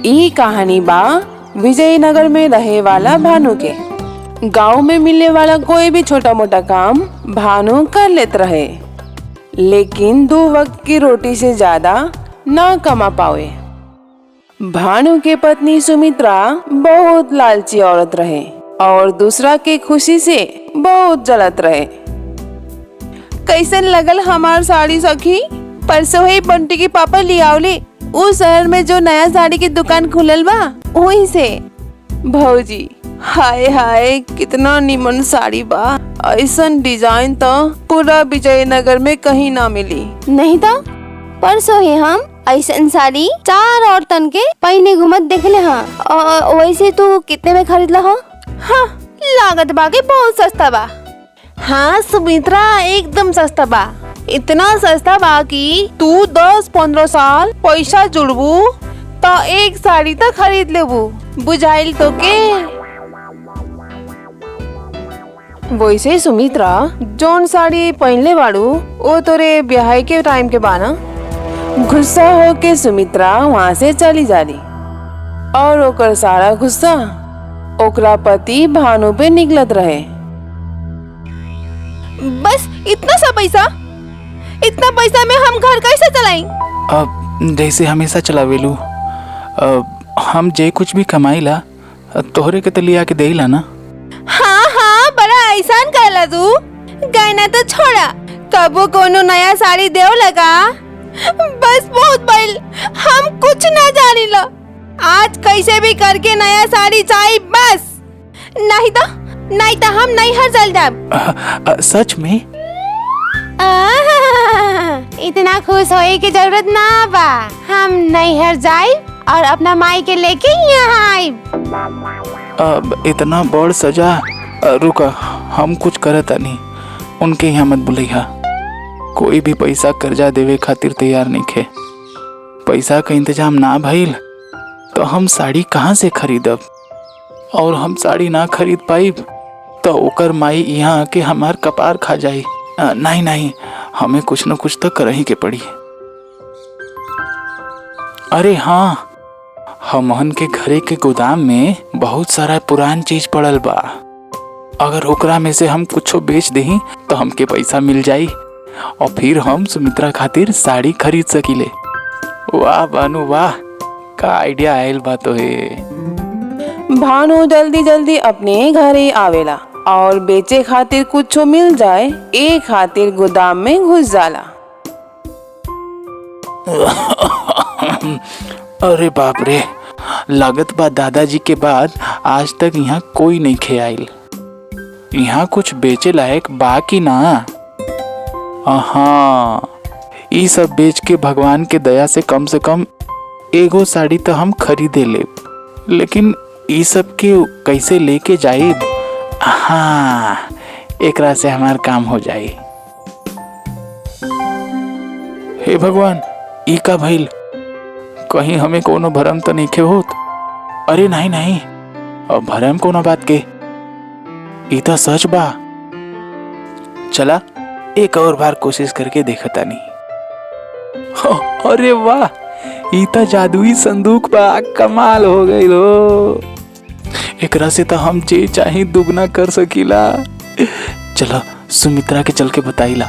ई कहानी बा विजयनगर में रहे वाला भानु के। गांव में मिलने वाला कोई भी छोटा मोटा काम भानु कर लेत रहे, लेकिन 2 वक्त की रोटी से ज्यादा ना कमा पावे। भानु के पत्नी सुमित्रा बहुत लालची औरत रहे और दूसरा के खुशी से बहुत जलत रहे। कैसन लगल हमार साड़ी सखी? परसों ही बंटी के पापा लियावले उस शहर में जो नया साड़ी की दुकान खुलल बा वहीं से। भौजी हाय हाय कितना निमन साड़ी बा, ऐसन डिजाइन तो पूरा विजयनगर में कहीं ना मिली। नहीं तो परसों ही हम ऐसन साड़ी 4 औरतन के पहने घूमत देखले हाँ। वैसे तू कितने में खरीद ला? हाँ लागत बा के बहुत सस्ता बा। हाँ सुमित्रा एकदम सस्ता बा, इतना सस्ता बा कि तू 10-15 साल पैसा जुड़बू तो एक साड़ी तो खरीद लेबू। बुझाइल तो के? वैसे सुमित्रा जोन साड़ी पहनले बाड़ू वो तोरे ब्याह के टाइम के बाना। गुस्सा होके सुमित्रा वहाँ से चली जाली और ओकर सारा गुस्सा ओकरा पति भानु पे निकलत रहे। बस इतना सा पैसा, इतना पैसा में हम घर कैसे चलाएं? अब जैसे हमेशा चलावेलू, हम जे कुछ भी कमाईला तोहरे के तलिया के देला ना। हाँ हाँ बड़ा एहसान करला तू। गहना तो छोड़ा, कबो कोनो नया साड़ी देव लगा। बस बहुत बैल, हम कुछ ना जानी लो। आज कैसे भी करके नया साड़ी चाहिए बस, नहीं तो हम नहीं हर चल जाब। सच में? इतना खुश होए की जरूरत ना बा। हम नहीं हर जाए और अपना माई के लेके यहाँ आए। अब इतना बड़ सजा, रुका हम कुछ करता नहीं, उनके यहाँ मत बुलैया। कोई भी पैसा कर्जा देवे खातिर तैयार नहीं खे। पैसा का इंतजाम ना भइल तो हम साड़ी कहाँ से खरीदब, और हम साड़ी ना खरीद पाइब तो ओकर माई यहाँ आके हमार कपार खा जाई। नहीं हमें कुछ न कुछ तो करही के पड़ी। अरे हाँ, हमहन के घरे के गोदाम में बहुत सारा पुरान चीज पड़ल बा। अगर ओकरा में से हम कुछो बेच देही तो हमके पैसा मिल जाई और फिर हम सुमित्रा खातिर साड़ी खरीद सकीले। वाह भानु वाह, का आइडिया आयल बा तो है। भानु जल्दी जल्दी अपने घरे आवेला और बेचे खातिर कुछो मिल जाए एक खातिर गोदाम में घुस जाला। अरे बाप रे, लागत बा दादाजी के बाद आज तक यहाँ कोई नहीं खे आइल। यहाँ कुछ बेचे लायक बा कि ना? हाँ, ये सब बेच के भगवान के दया से कम एगो साड़ी तो हम खरीदे ले, लेकिन ये सब के कैसे लेके जाए? हाँ, एकरा से हमार काम हो जाए। हे भगवान, ई का भइल? कहीं हमें कोनो भरम तो नहीं खे होत? अरे नहीं, अब भरम कोनो बात के, ई तो सच बा। चला एक और बार कोशिश करके देखता नहीं। अरे वाह, ई तो जादुई संदूक बा, कमाल हो गई लो। एकरा से तो हम जे चाहे दुगना कर सकीला। चलो सुमित्रा के चल के बताइला।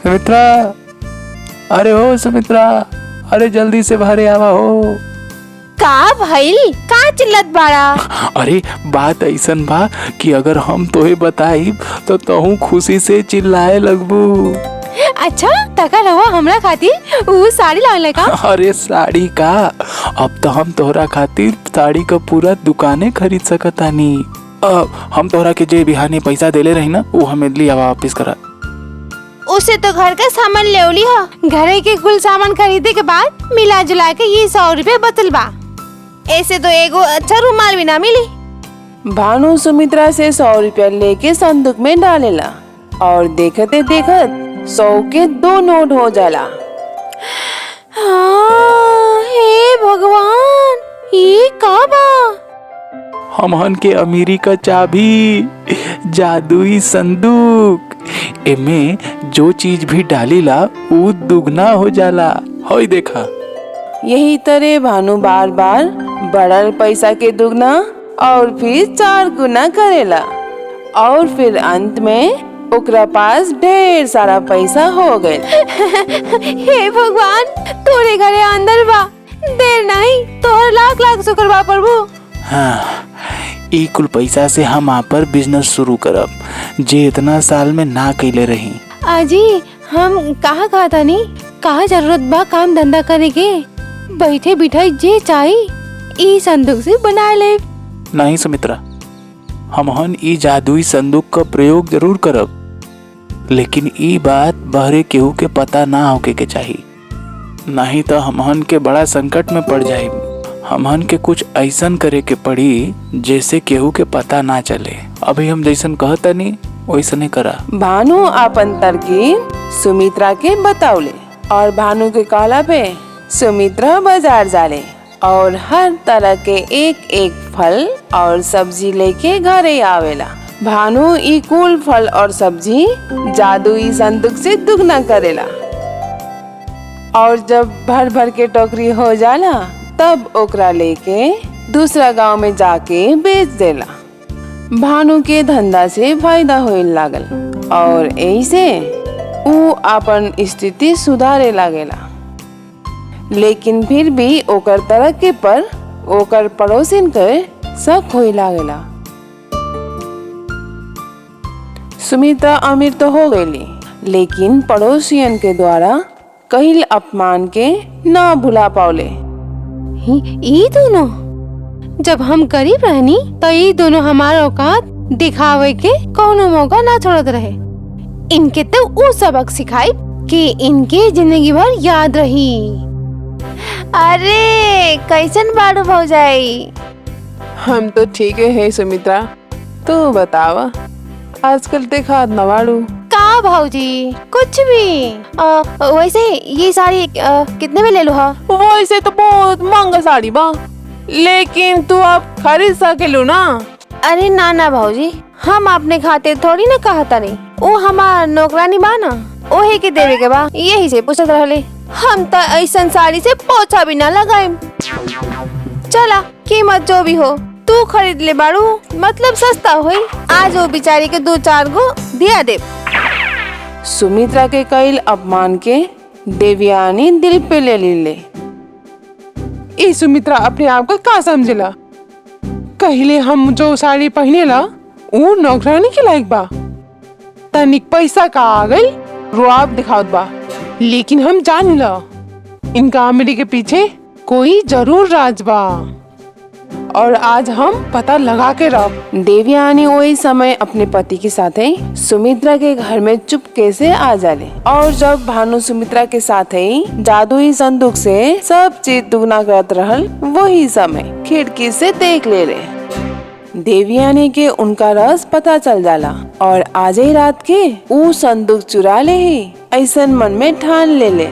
सुमित्रा, अरे हो सुमित्रा, अरे जल्दी से बाहर आवा हो। का भइल? का चिल्लत बाड़ा? अरे बात ऐसन बा कि अगर हम तोहे बताइब तो तहू खुशी से चिल्लाए लगबू। अच्छा तका रवा हमरा खातिर वो साड़ी लाने का? अरे साड़ी का, अब तो हम तोहरा खातिर साड़ी का पूरा दुकाने खरीद सकतानी। हम तोहरा के जे बिहानी पैसा देले रही ना वो हमें लिया वापस करा। उसे तो घर का सामान ले ली हा। घरे के कुल सामान खरीदे के बाद मिला जुला के ये 100 रुपए बचल बा। ऐसे तो एगो अच्छा रुमाल भी ना मिली। भानु सुमित्रा से 100 रुपया लेके संदूक में डालेला और देखते देखत 100 के 2 नोट हो जाला। हाँ, हे भगवान, ये का बा? हमहन के अमीरी का चाबी, जादुई संदूक। एमे जो चीज भी डालीला ऊ दुगना हो जाला। होई देखा। यही तरह भानु बार बार बढ़ल पैसा के दुगना और फिर 4 गुना करेला और फिर अंत में ओकरा पास ढेर सारा पैसा हो गए। हे भगवान, तोरे घरे अंदर बा, देर नहीं तोहर लाख लाख शुक्र बा प्रभु। हाँ, ई कुल पैसा से हम आपन बिजनेस शुरू करब जे इतना साल में ना कैले रही। आजी हम कहा था नी, कहा जरूरत बा काम धंधा करे के, बैठे बिठाई जे चाही ई संदूक से बना ले। नहीं सुमित्रा, हमहन ई जादुई संदूक का प्रयोग जरूर करब, लेकिन ई बात बहरे केहू के पता ना होके के चाहिए, नहीं तो हमहन के बड़ा संकट में पड़ जाए। हमहन के कुछ ऐसन करे के पड़ी जैसे केहू के पता ना चले। अभी हम जैसन कहता नहीं वैसने करा। भानु आपन तरकीब सुमित्रा के बतावले और भानु के कहला पे सुमित्रा बाजार जाले और हर तरह के एक एक फल और सब्जी लेके घरे आवेला। भानु ई कुल फल और सब्जी जादुई संदूक से दुगना करेला और जब भर भर के टोकरी हो जाला तब ओकरा लेके दूसरा गांव में जाके बेच देला। भानु के धंधा से फायदा होए लागल और ऐसे ऊ अपन स्थिति सुधारे लागेला। लेकिन फिर भी ओकर तरक्की पर ओकर पड़ोसिन के शक होए लागेला। सुमित्रा अमीर तो हो गईली, लेकिन पड़ोसियन के द्वारा कईल अपमान के ना भुला पावले। ई दोनों जब हम गरीब रहनी तो ई दोनों हमारा औकात दिखावे के कोनो मौका ना छोड़त रहे। इनके तो वो सबक सिखाई कि इनके जिंदगी भर याद रही। अरे कैसन बाड़ू भौजाई? हम तो ठीक है सुमित्रा, तू बतावा आजकल देखा नवाड़ू। का भाऊजी कुछ भी वैसे ये साड़ी कितने में ले लो? हा वैसे तो बहुत महंगा साड़ी बा, लेकिन तू अब खरीद सकेलू ना। अरे ना ना भाऊजी, हम अपने खातिर थोड़ी ना कहता नहीं, वो हमार नौकरानी बा ना, ओहे के देवे के बा, यही से पूछत रहले। हम तो ऐसन साड़ी से पोछा भी ना लगाए। चला कीमत जो भी हो तू खरीद ले बाड़ू, मतलब सस्ता हुई। आज वो बेचारी के 2-4 गो दिया दे। सुमित्रा के कईल अपमान के देवयानी दिल पे ले ले। ए सुमित्रा अपने आप का का समझेला? कहले हम जो साड़ी पहनेला वो नौकरानी के लायक बा, तनिक पैसा का आ गई रुआब दिखावत बा, लेकिन हम जान ला इनका अमीरी के पीछे कोई जरूर राज बा और आज हम पता लगा के रख। देवयानी वही समय अपने पति के साथ सुमित्रा के घर में चुपके से आ जाले और जब भानु सुमित्रा के साथ जादुई संदूक से सब चीज दुगना करत रहल, वही समय खिड़की से देख ले देवयानी के उनका राज पता चल जाला और आज ही रात के ऊ संदूक चुरा ले ही ऐसन मन में ठान ले।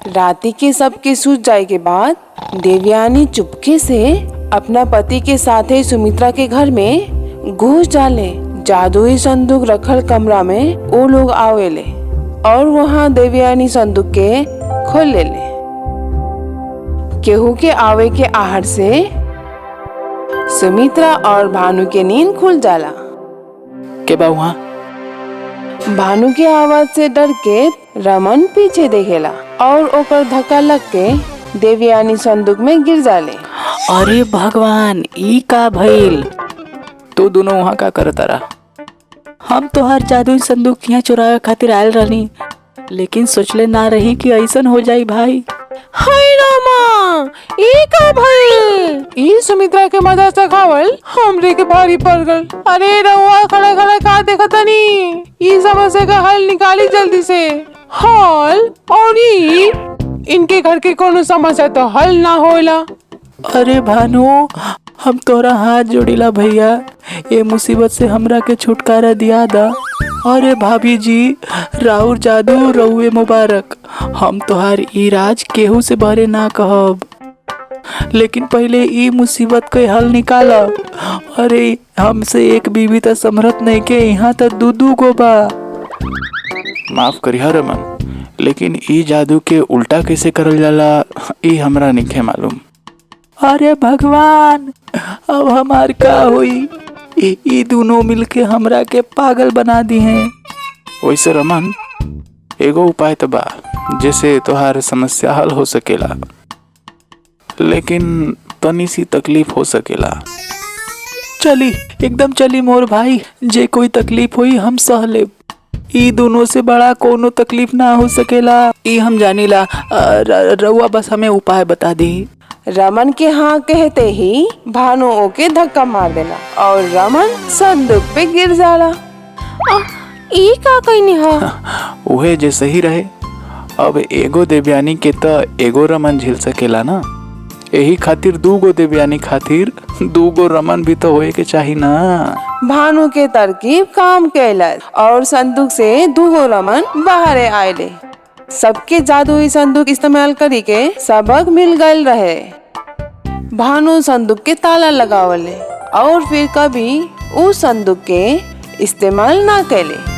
राती के सबके सूझ जाए के बाद देवयानी चुपके से अपना पति के साथ ही सुमित्रा के घर में घुस जाले। जादुई संदूक रखल कमरा में वो लोग आवेले और वहाँ देवयानी संदूक के खोल ले। केहू के आवे के आहट से सुमित्रा और भानु के नींद खुल जाला। के बा वहाँ? भानु के आवाज से डर के रमन पीछे देखेला और ओकर धक्का लग के देवयानी संदूक में गिर जाले। अरे भगवान, ई का भइल? तो दोनों वहाँ का करता रहा? हम तो हर जादुई संदूक यहाँ चुरावे खातिर आयल रहनी, लेकिन सोचले ना रही कि ऐसन हो जाई भाई। हाय रामा, ई का भइल? ई सुमित्रा के मजा से खावल हमरे के भारी पड़ गल। अरे रउआ खड़ा खड़ा का देखतनी? ई समस्या का हल निकाली जल्दी से। हल? और ई इनके घर के कोनो समस्या तो हल ना होला। अरे भानु, हम तोरा हाथ जोड़िला भैया, ये मुसीबत से हमरा के छुटकारा दिया दा। अरे भाभी जी, राउर जादू रउए मुबारक। हम तोहार ई राज केहू से बहरे ना कहब। लेकिन पहले ई मुसीबत के हल निकाला। अरे हमसे एक बीवी तो समरत नहीं के, यहाँ तो दू गो बा। माफ करिहा रमन, लेकिन ई जादू के उल्टा कैसे करल जाला ई हमरा नहीं मालूम। अरे भगवान, अब हमार का हुई? ई दोनों मिलके हमरा के पागल बना दी हैं। वैसे रमन, एगो उपाय तो बा जैसे तोहार समस्या हल हो सकेला, लेकिन तनी सी तकलीफ हो सकेला। चली एकदम चली मोर भाई, जे कोई तकलीफ हुई हम सह लेब। ई दोनों से बड़ा कोनो तकलीफ ना हो सकेला, ई हम जानीला। रउआ बस हमें उपाय बता दी। रमन के हाँ कहते ही भानु ओके धक्का मार देला और रमन संदूक पे गिर जाला। ई का कहनी हा? उहे जे सही रहे। अब एगो देवयानी के तो एगो रमन झेल सकेला ना, यही खातिर 2 गो देवयानी खातिर 2 गो रमन भी तो होए के चाहिए ना। भानु के तरकीब काम कैलस और संदूक से 2 गो रमन बाहर आए। सबके जादुई संदूक इस्तेमाल करी के सबक मिल गए रहे। भानु संदूक के ताला लगावले और फिर कभी उस संदूक के इस्तेमाल ना कैले।